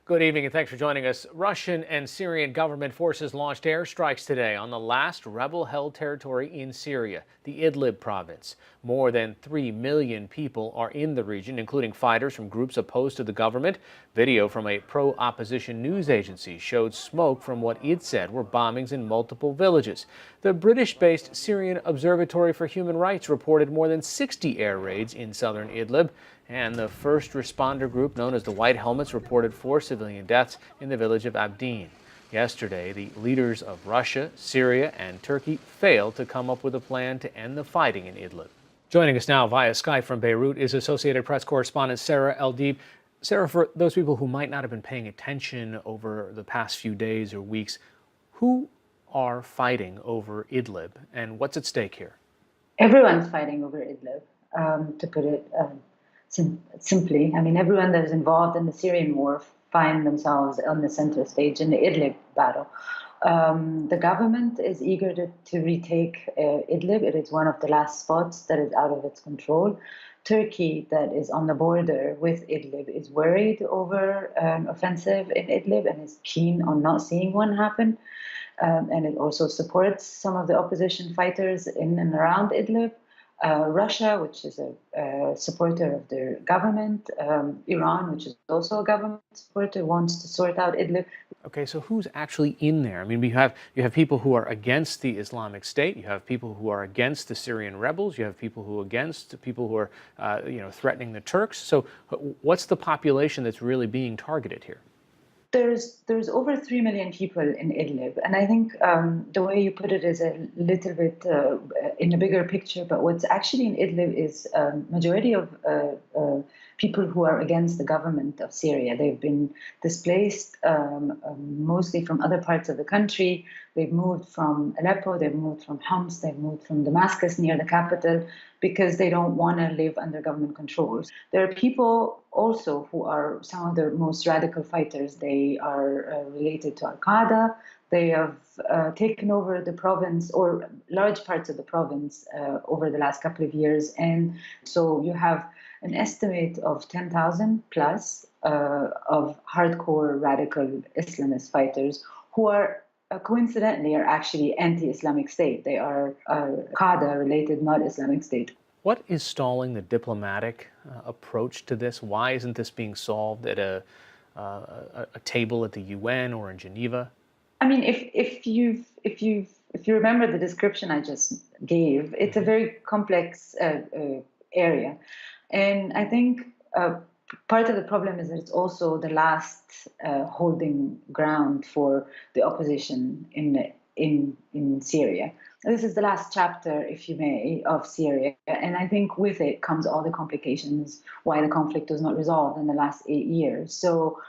Good evening and thanks for joining us. Russian and Syrian government forces launched airstrikes today on the last rebel-held territory in Syria, the Idlib province. More than 3 million people are in the region, including fighters from groups opposed to the government. Video from a pro-opposition news agency showed smoke from what it said were bombings in multiple villages. The British-based Syrian Observatory for Human Rights reported more than 60 air raids in southern Idlib. And the first responder group, known as the White Helmets, reported 4 civilian deaths in the village of Abdin. Yesterday, the leaders of Russia, Syria, and Turkey failed to come up with a plan to end the fighting in Idlib. Joining us now via Skype from Beirut is Associated Press correspondent Sarah Deeb. Sarah, for those people who might not have been paying attention over the past few days or weeks, who are fighting over Idlib and what's at stake here? Everyone's fighting over Idlib, to put it simply. I mean, everyone that is involved in the Syrian war find themselves on the center stage in the Idlib battle. The government is eager to retake Idlib. It is one of the last spots that is out of its control. Turkey, that is on the border with Idlib, is worried over an offensive in Idlib and is keen on not seeing one happen. And it also supports some of the opposition fighters in and around Idlib. Russia, which is a supporter of their government, Iran, which is also a government supporter, wants to sort out Idlib. Okay, so who's actually in there? I mean, you have people who are against the Islamic State, you have people who are against the Syrian rebels, you have people who are threatening the Turks. So what's the population that's really being targeted here? There's over 3 million people in Idlib, and I think the way you put it is a little bit in a bigger picture. But what's actually in Idlib is majority of people who are against the government of Syria. They've been displaced mostly from other parts of the country. They've moved from Aleppo, they've moved from Homs, they've moved from Damascus near the capital because they don't want to live under government control. There are people also who are some of the most radical fighters. They are related to Al-Qaeda. They have taken over the province or large parts of the province over the last couple of years. And so you have an estimate of 10,000 plus of hardcore radical Islamist fighters who are coincidentally are actually anti-Islamic State. They are Qaeda related, not Islamic State. What is stalling the diplomatic approach to this? Why isn't this being solved at a table at the UN or in Geneva? I mean, if you remember the description I just gave, it's a very complex area, and I think part of the problem is that it's also the last holding ground for the opposition in Syria. This is the last chapter, if you may, of Syria, and I think with it comes all the complications why the conflict was not resolved in the last 8 years. So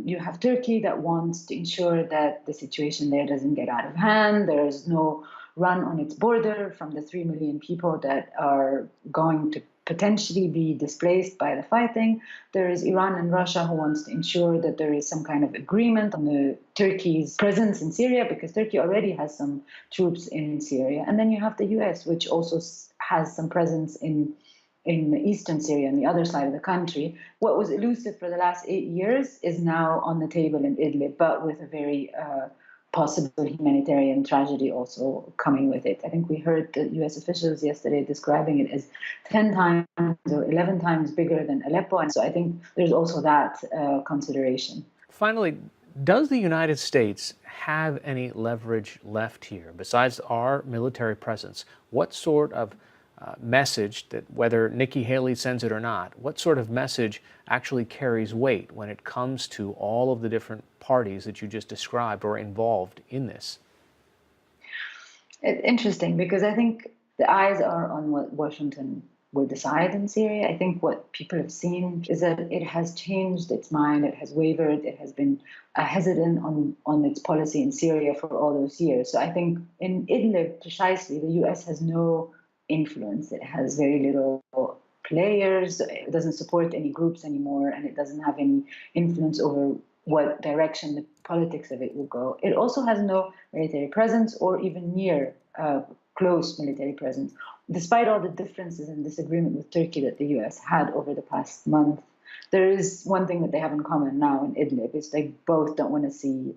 you have Turkey that wants to ensure that the situation there doesn't get out of hand. There is no run on its border from the 3 million people that are going to potentially be displaced by the fighting. There is Iran and Russia who wants to ensure that there is some kind of agreement on the Turkey's presence in Syria, because Turkey already has some troops in Syria. And then you have the US, which also has some presence in eastern Syria, on the other side of the country. What was elusive for the last 8 years is now on the table in Idlib, but with a very possible humanitarian tragedy also coming with it. I think we heard the US officials yesterday describing it as 10 times or 11 times bigger than Aleppo. And so I think there's also that consideration. Finally, does the United States have any leverage left here besides our military presence? What sort of message, that whether Nikki Haley sends it or not, what sort of message actually carries weight when it comes to all of the different parties that you just described or involved in this? It's interesting because I think the eyes are on what Washington will decide in Syria. I think what people have seen is that it has changed its mind, it has wavered, it has been hesitant on its policy in Syria for all those years. So I think in Idlib, precisely, the US has no influence. It has very little players. It doesn't support any groups anymore, and it doesn't have any influence over what direction the politics of it will go. It also has no military presence or even near close military presence, despite all the differences and disagreement with Turkey that the US had over the past month. there is one thing that they have in common now in Idlib is they both don't want to see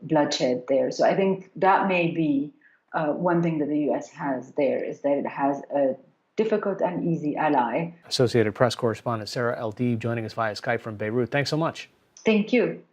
bloodshed there. So I think that may be one thing that the U.S. has there, is that it has a difficult and easy ally. Associated Press correspondent Sarah Deeb joining us via Skype from Beirut. Thanks so much. Thank you.